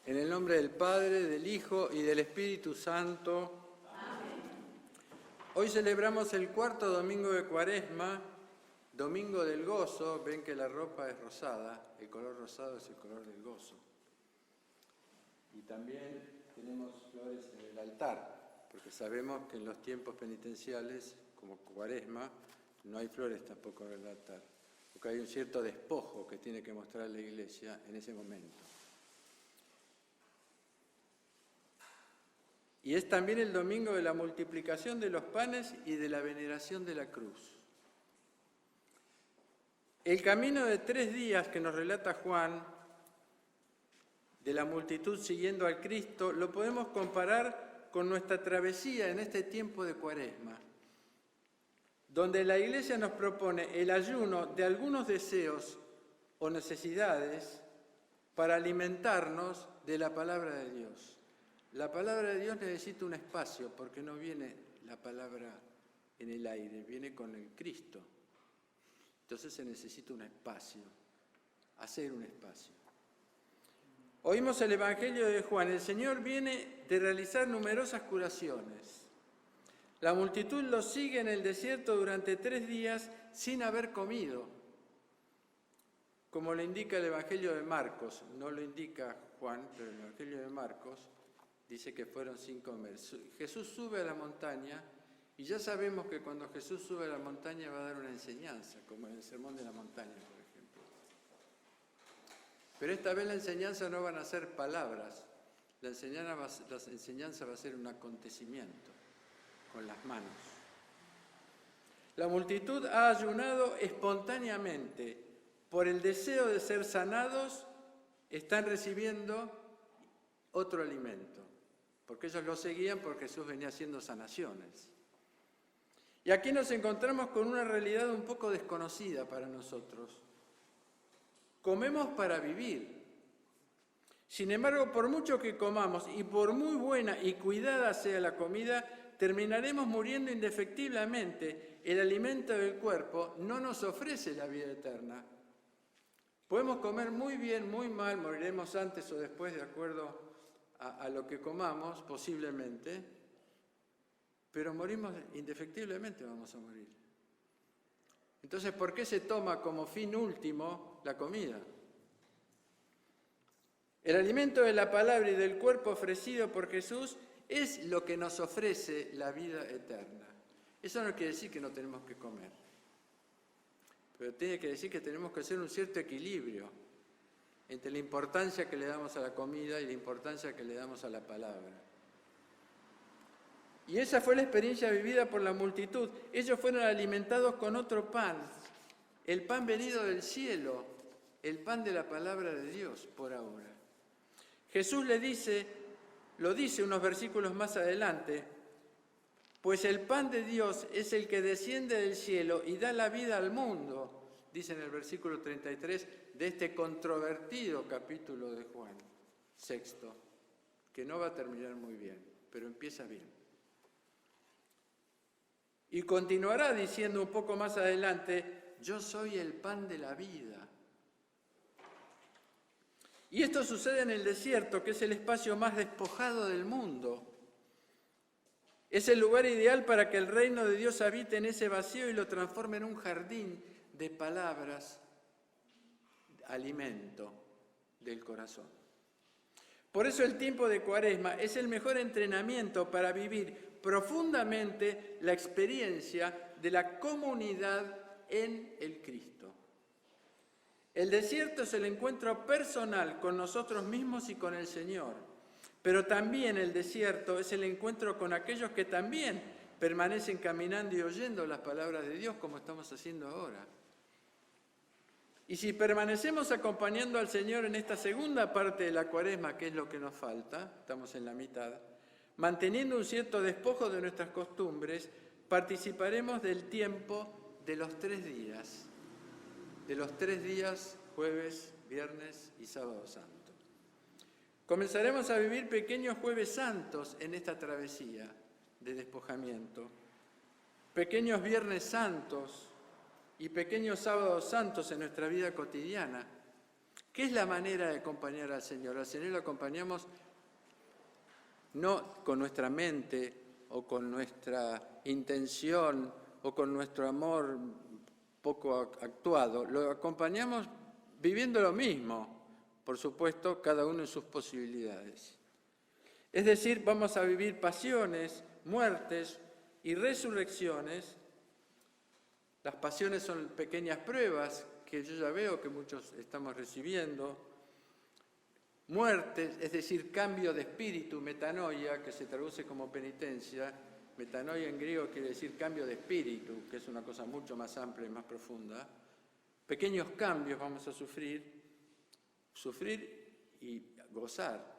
En el nombre del Padre, del Hijo y del Espíritu Santo. Amén. Hoy celebramos el cuarto domingo de Cuaresma, Domingo del Gozo. Ven que la ropa es rosada, el color rosado es el color del gozo. Y también tenemos flores en el altar, porque sabemos que en los tiempos penitenciales, como Cuaresma, no hay flores tampoco en el altar, porque hay un cierto despojo que tiene que mostrar la Iglesia en ese momento. Y es también el domingo de la multiplicación de los panes y de la veneración de la cruz. El camino de 3 días que nos relata Juan, de la multitud siguiendo al Cristo, lo podemos comparar con nuestra travesía en este tiempo de Cuaresma, donde la Iglesia nos propone el ayuno de algunos deseos o necesidades para alimentarnos de la palabra de Dios. La palabra de Dios necesita un espacio porque no viene la palabra en el aire, viene con el Cristo. Entonces se necesita un espacio, hacer un espacio. Oímos el Evangelio de Juan. El Señor viene de realizar numerosas curaciones. La multitud lo sigue en el desierto durante 3 días sin haber comido, como lo indica el Evangelio de Marcos. No lo indica Juan, pero el Evangelio de Marcos dice que fueron sin comer. Jesús sube a la montaña y ya sabemos que cuando Jesús sube a la montaña va a dar una enseñanza, como en el Sermón de la Montaña, por ejemplo. Pero esta vez la enseñanza no van a ser palabras, la enseñanza va a ser un acontecimiento con las manos. La multitud ha ayunado espontáneamente por el deseo de ser sanados, están recibiendo otro alimento, porque ellos lo seguían porque Jesús venía haciendo sanaciones. Y aquí nos encontramos con una realidad un poco desconocida para nosotros. Comemos para vivir. Sin embargo, por mucho que comamos y por muy buena y cuidada sea la comida, terminaremos muriendo indefectiblemente. El alimento del cuerpo no nos ofrece la vida eterna. Podemos comer muy bien, muy mal, moriremos antes o después de acuerdo a lo que comamos, posiblemente, pero morimos indefectiblemente, vamos a morir. Entonces, ¿por qué se toma como fin último la comida? El alimento de la palabra y del cuerpo ofrecido por Jesús es lo que nos ofrece la vida eterna. Eso no quiere decir que no tenemos que comer, pero tiene que decir que tenemos que hacer un cierto equilibrio entre la importancia que le damos a la comida y la importancia que le damos a la palabra. Y esa fue la experiencia vivida por la multitud. Ellos fueron alimentados con otro pan, el pan venido del cielo, el pan de la palabra de Dios por ahora. Jesús lo dice unos versículos más adelante, pues el pan de Dios es el que desciende del cielo y da la vida al mundo, dice en el versículo 33 de este controvertido capítulo de Juan, 6, que no va a terminar muy bien, pero empieza bien. Y continuará diciendo un poco más adelante, yo soy el pan de la vida. Y esto sucede en el desierto, que es el espacio más despojado del mundo. Es el lugar ideal para que el reino de Dios habite en ese vacío y lo transforme en un jardín de palabras, alimento del corazón. Por eso el tiempo de Cuaresma es el mejor entrenamiento para vivir profundamente la experiencia de la comunidad en el Cristo. El desierto es el encuentro personal con nosotros mismos y con el Señor, pero también el desierto es el encuentro con aquellos que también permanecen caminando y oyendo las palabras de Dios como estamos haciendo ahora. Y si permanecemos acompañando al Señor en esta segunda parte de la Cuaresma, que es lo que nos falta, estamos en la mitad, manteniendo un cierto despojo de nuestras costumbres, participaremos del tiempo de los 3 días, jueves, viernes y sábado santo. Comenzaremos a vivir pequeños jueves santos en esta travesía de despojamiento, pequeños viernes santos y pequeños sábados santos en nuestra vida cotidiana, ¿Qué es la manera de acompañar al Señor? Al Señor lo acompañamos no con nuestra mente o con nuestra intención o con nuestro amor poco actuado. Lo acompañamos viviendo lo mismo, por supuesto, cada uno en sus posibilidades. Es decir, vamos a vivir pasiones, muertes y resurrecciones. Las pasiones son pequeñas pruebas que yo ya veo que muchos estamos recibiendo. Muertes, es decir, cambio de espíritu, metanoia, que se traduce como penitencia. Metanoia en griego quiere decir cambio de espíritu, que es una cosa mucho más amplia y más profunda. Pequeños cambios vamos a sufrir y gozar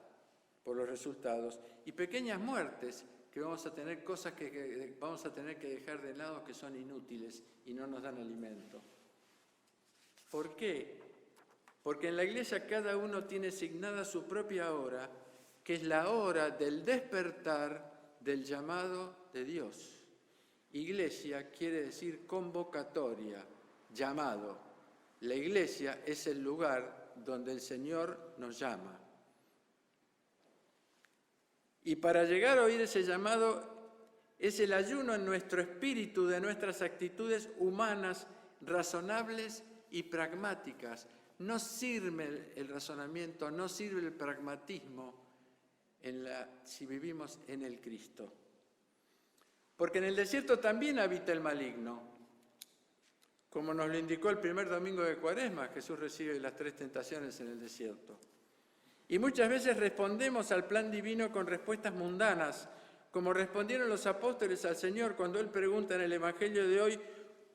por los resultados, y pequeñas muertes, que vamos a tener cosas que vamos a tener que dejar de lado que son inútiles y no nos dan alimento. ¿Por qué? Porque en la iglesia cada uno tiene asignada su propia hora, que es la hora del despertar del llamado de Dios. Iglesia quiere decir convocatoria, llamado. La iglesia es el lugar donde el Señor nos llama. Y para llegar a oír ese llamado es el ayuno en nuestro espíritu de nuestras actitudes humanas, razonables y pragmáticas. No sirve el razonamiento, no sirve el pragmatismo si vivimos en el Cristo. Porque en el desierto también habita el maligno. Como nos lo indicó el primer domingo de Cuaresma, Jesús recibe las 3 tentaciones en el desierto. Y muchas veces respondemos al plan divino con respuestas mundanas, como respondieron los apóstoles al Señor cuando Él pregunta en el Evangelio de hoy,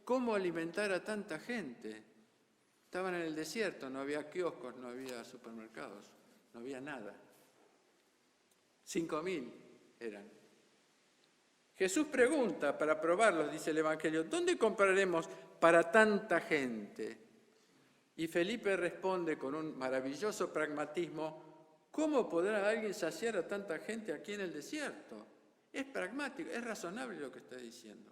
¿cómo alimentar a tanta gente? Estaban en el desierto, no había kioscos, no había supermercados, no había nada. 5.000 eran. Jesús pregunta para probarlos, dice el Evangelio, ¿dónde compraremos para tanta gente? Y Felipe responde con un maravilloso pragmatismo, ¿cómo podrá alguien saciar a tanta gente aquí en el desierto? Es pragmático, es razonable lo que está diciendo.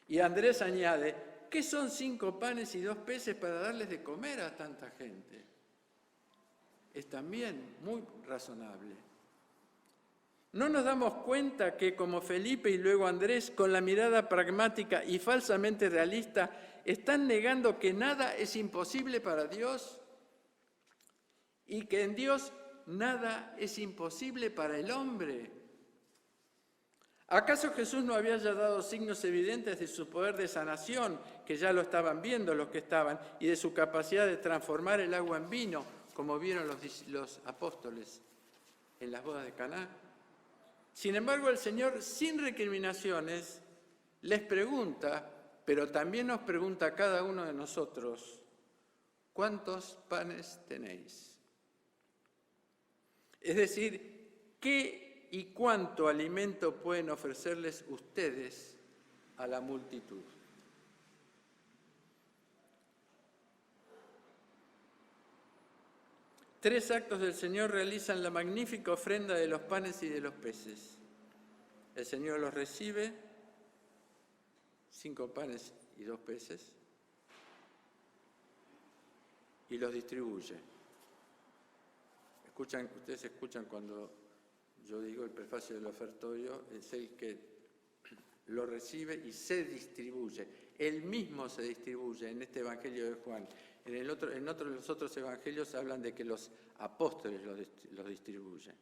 Y Andrés añade, ¿qué son 5 panes y 2 peces para darles de comer a tanta gente? Es también muy razonable. ¿No nos damos cuenta que como Felipe y luego Andrés, con la mirada pragmática y falsamente realista, están negando que nada es imposible para Dios? Y que en Dios nada es imposible para el hombre. ¿Acaso Jesús no había ya dado signos evidentes de su poder de sanación, que ya lo estaban viendo los que estaban, y de su capacidad de transformar el agua en vino, como vieron los apóstoles en las bodas de Caná? Sin embargo, el Señor, sin recriminaciones, les pregunta, pero también nos pregunta a cada uno de nosotros, ¿cuántos panes tenéis? Es decir, ¿qué y cuánto alimento pueden ofrecerles ustedes a la multitud? Tres actos del Señor realizan la magnífica ofrenda de los panes y de los peces. El Señor los recibe, 5 panes y 2 peces, y los distribuye. Ustedes escuchan cuando yo digo el prefacio del ofertorio, es el que lo recibe y se distribuye. Él mismo se distribuye en este Evangelio de Juan. En los otros evangelios hablan de que los apóstoles los distribuyen.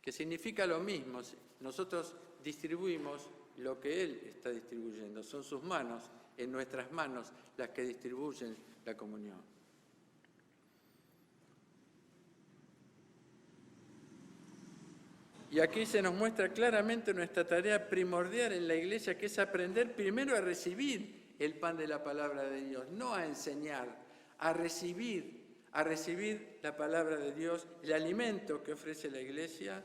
Que significa lo mismo. Nosotros distribuimos lo que Él está distribuyendo. Son sus manos, en nuestras manos, las que distribuyen la comunión. Y aquí se nos muestra claramente nuestra tarea primordial en la iglesia, que es aprender primero a recibir el pan de la palabra de Dios, no a enseñar, a recibir la palabra de Dios, el alimento que ofrece la iglesia,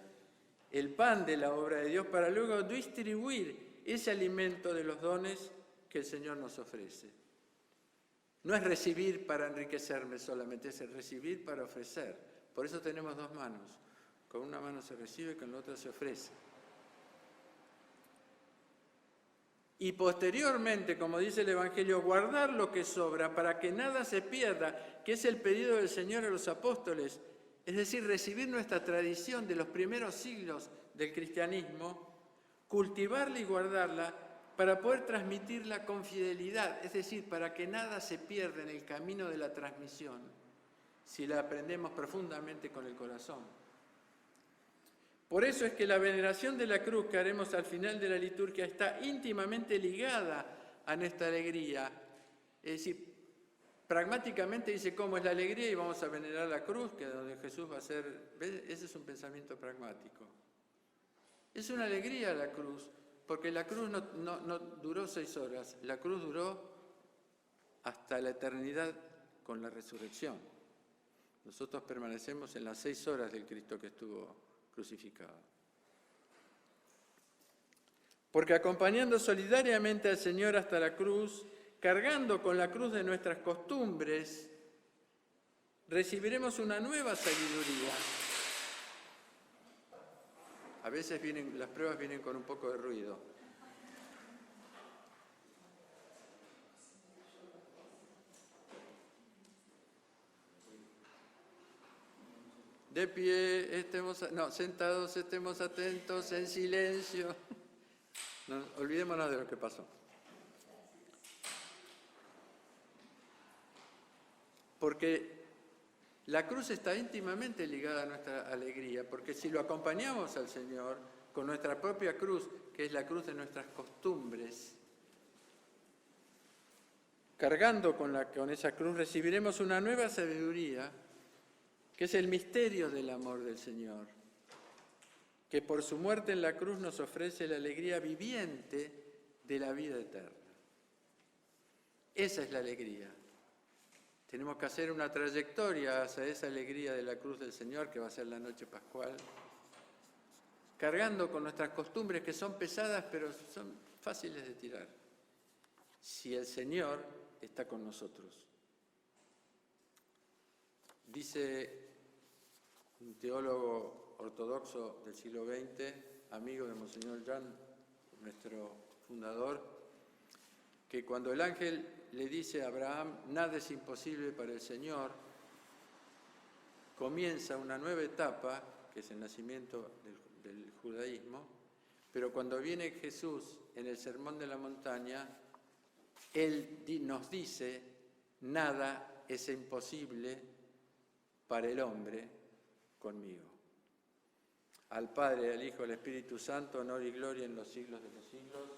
el pan de la obra de Dios, para luego distribuir ese alimento de los dones que el Señor nos ofrece. No es recibir para enriquecerme solamente, es el recibir para ofrecer. Por eso tenemos 2 manos. Con una mano se recibe y con la otra se ofrece. y posteriormente, como dice el Evangelio, guardar lo que sobra para que nada se pierda, que es el pedido del Señor a los apóstoles, es decir, recibir nuestra tradición de los primeros siglos del cristianismo, cultivarla y guardarla para poder transmitirla con fidelidad, es decir, para que nada se pierda en el camino de la transmisión, si la aprendemos profundamente con el corazón. Por eso es que la veneración de la cruz que haremos al final de la liturgia está íntimamente ligada a nuestra alegría. Es decir, pragmáticamente dice cómo es la alegría y vamos a venerar la cruz, que es donde Jesús va a ser. ¿Ves? Ese es un pensamiento pragmático. Es una alegría la cruz, porque la cruz no duró 6 horas, la cruz duró hasta la eternidad con la resurrección. Nosotros permanecemos en las 6 horas del Cristo que estuvo crucificado. Porque acompañando solidariamente al Señor hasta la cruz, cargando con la cruz de nuestras costumbres, recibiremos una nueva sabiduría. A veces las pruebas vienen con un poco de ruido. De pie, sentados, estemos atentos, en silencio. No, olvidémonos de lo que pasó. Porque la cruz está íntimamente ligada a nuestra alegría, porque si lo acompañamos al Señor con nuestra propia cruz, que es la cruz de nuestras costumbres, cargando con esa cruz, recibiremos una nueva sabiduría, que es el misterio del amor del Señor, que por su muerte en la cruz nos ofrece la alegría viviente de la vida eterna. Esa es la alegría. Tenemos que hacer una trayectoria hacia esa alegría de la cruz del Señor, que va a ser la noche pascual, cargando con nuestras costumbres que son pesadas, pero son fáciles de tirar, si el Señor está con nosotros. Dice un teólogo ortodoxo del siglo XX, amigo de Monseñor Jan, nuestro fundador, que cuando el ángel le dice a Abraham, nada es imposible para el Señor, comienza una nueva etapa, que es el nacimiento del judaísmo, pero cuando viene Jesús en el Sermón de la Montaña, Él nos dice, nada es imposible para el hombre conmigo. Al Padre, al Hijo, al Espíritu Santo, honor y gloria en los siglos de los siglos.